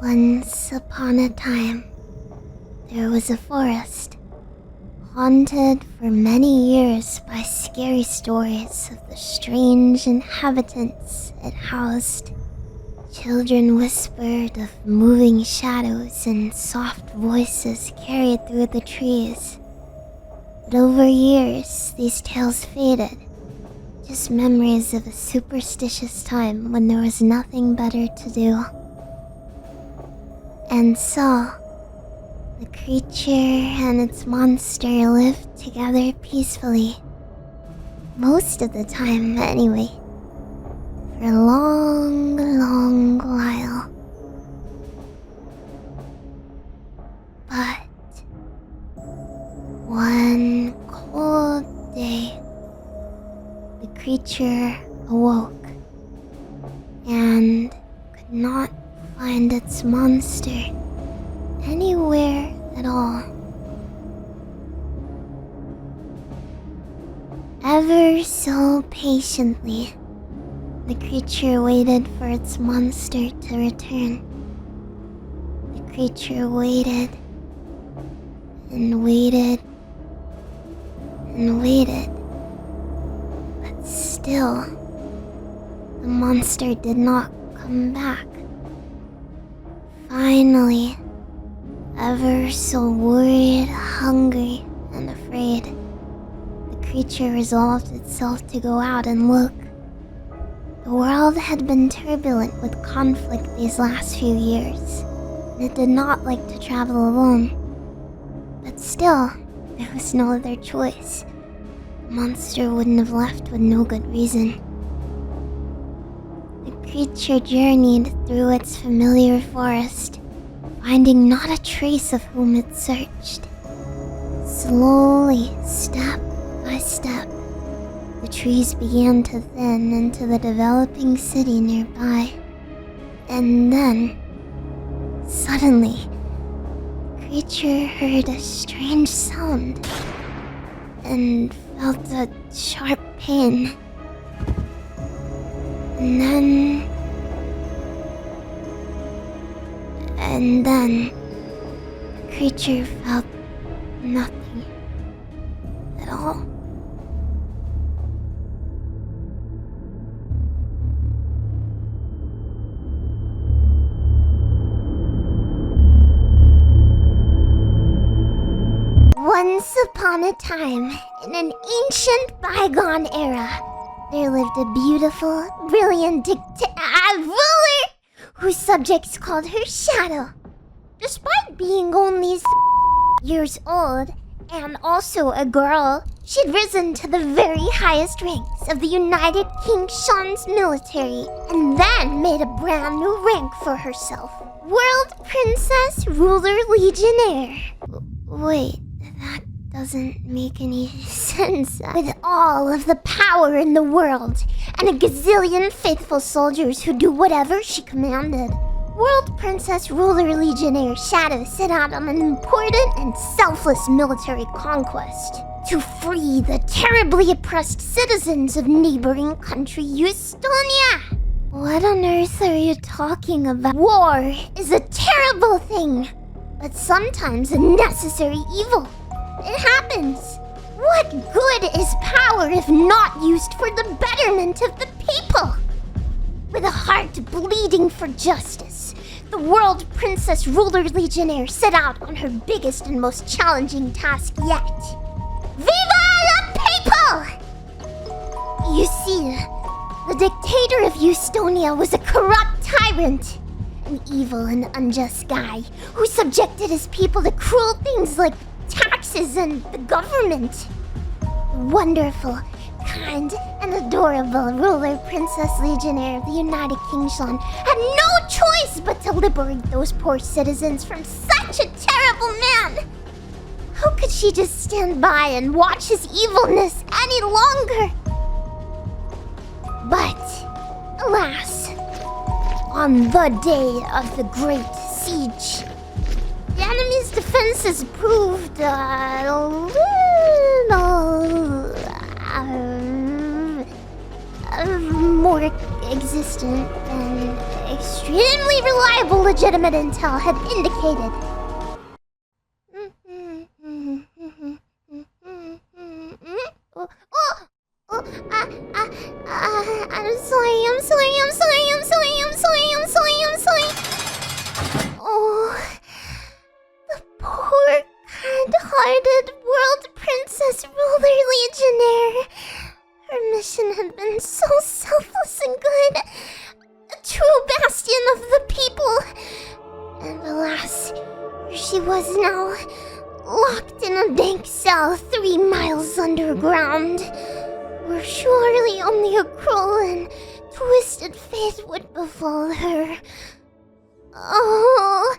Once upon a time, there was a forest, haunted for many years by scary stories of the strange inhabitants it housed. Children whispered of moving shadows and soft voices carried through the trees. But over years, these tales faded, just memories of a superstitious time when there was nothing better to do. And so, the creature and its monster lived together peacefully. Most of the time, anyway. For a long, long while. But one cold day, the creature awoke and could not find its monster anywhere at all. Ever so patiently, the creature waited for its monster to return. The creature waited and waited and waited, but still, the monster did not come back. Finally, ever so worried, hungry, and afraid, the creature resolved itself to go out and look. The world had been turbulent with conflict these last few years, and it did not like to travel alone. But still, there was no other choice. The monster wouldn't have left with no good reason. The creature journeyed through its familiar forest, finding not a trace of whom it searched. Slowly, step by step, the trees began to thin into the developing city nearby. And then, suddenly, the creature heard a strange sound and felt a sharp pain. And then, the creature felt nothing at all. Once upon a time, in an ancient bygone era, there lived a beautiful, brilliant ruler whose subjects called her Shadow. Despite being only years old, and also a girl, she'd risen to the very highest ranks of the United King Sean's military, and then made a brand new rank for herself. World Princess Ruler Legionnaire. Wait, that doesn't make any sense. With all of the power in the world, and a gazillion faithful soldiers who do whatever she commanded, World Princess Ruler Legionnaire Shadow set out on an important and selfless military conquest to free the terribly oppressed citizens of neighboring country Estonia. What on earth are you talking about? War is a terrible thing, but sometimes a necessary evil. It happens. What good is power if not used for the betterment of the people? With a heart bleeding for justice, the World Princess Ruler Legionnaire set out on her biggest and most challenging task yet. Viva la people! You see, the dictator of Estonia was a corrupt tyrant, an evil and unjust guy who subjected his people to cruel things like taxes and the government. Wonderful, kind, and adorable Ruler Princess Legionnaire of the United Kingdom had no choice but to liberate those poor citizens from such a terrible man. How could she just stand by and watch his evilness any longer? But, alas, on the day of the Great Siege, the enemy's defenses proved a little more existent than extremely reliable legitimate intel had indicated. I'm sorry. Oh, the poor, kind-hearted world princess ruler legionnaire. Her mission had been so selfless and good. A true bastion of the people. And alas, here she was now, locked in a dank cell 3 miles underground, where surely only a cruel and twisted fate would befall her. Oh,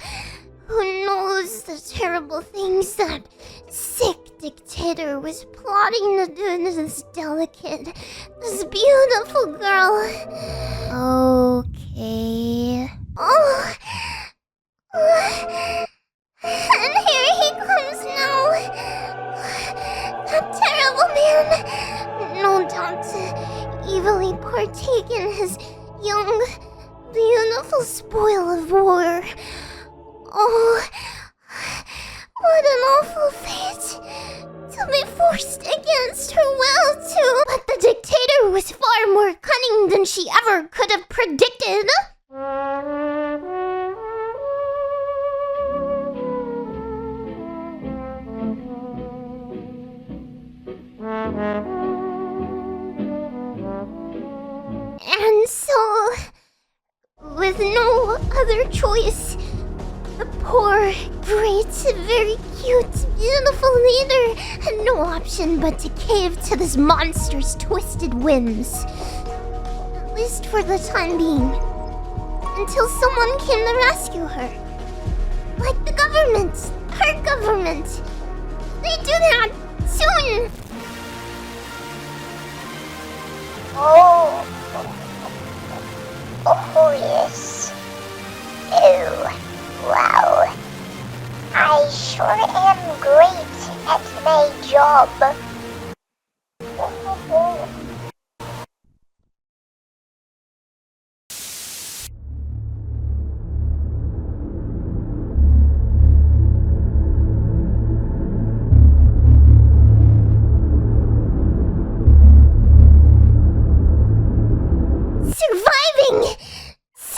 who knows the terrible things that sick dictator was plotting to do to this delicate, this beautiful girl. Okay. Oh. And here he comes now. That terrible man. No doubt to evilly partake in his young, beautiful spoil of war. Oh, what an awful fate. To be forced against her will to... But the dictator was far more cunning than she ever could have predicted. And so, with no other choice, the poor, great, very cute, beautiful leader had no option but to cave to this monster's twisted whims. At least for the time being. Until someone came to rescue her. Like the government. Her government. They do that soon. Oh, yes. Oh, wow. I sure am great at my job.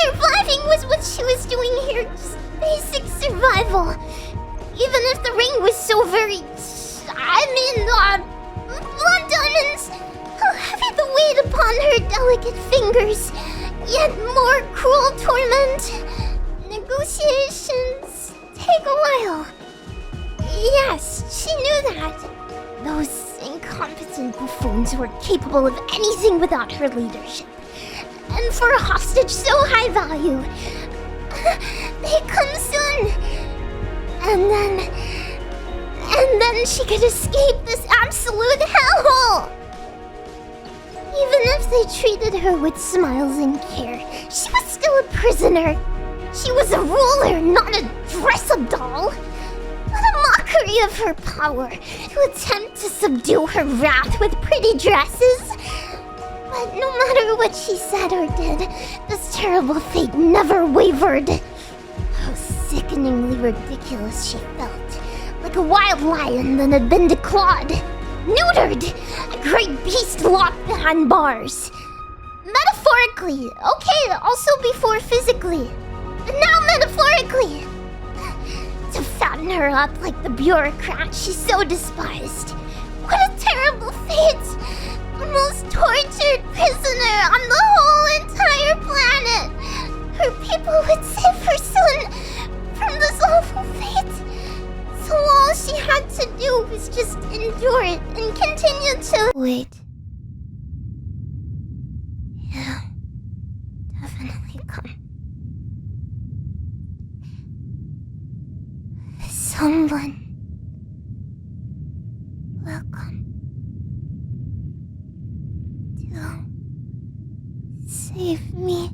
Surviving was what she was doing here. Just basic survival. Even if the ring was so very... blood diamonds. How heavy the weight upon her delicate fingers. Yet more cruel torment. Negotiations take a while. Yes, she knew that. Those incompetent buffoons were capable of anything without her leadership. And for a hostage so high value, they come soon. And then she could escape this absolute hellhole. Even if they treated her with smiles and care, she was still a prisoner. She was a ruler, not a dress-up doll. What a mockery of her power to attempt to subdue her wrath with pretty dresses. But no matter what she said or did, this terrible fate never wavered. How sickeningly ridiculous she felt. Like a wild lion that had been declawed, neutered, a great beast locked behind bars. Metaphorically, okay, also before physically, but now metaphorically. To fatten her up like the bureaucrat she so despised. What a terrible fate! The most tortured prisoner on the whole entire planet. Her people would save her son from this awful fate. So all she had to do was just endure it and continue to... Wait. Yeah. Definitely come. Someone will come. To save me.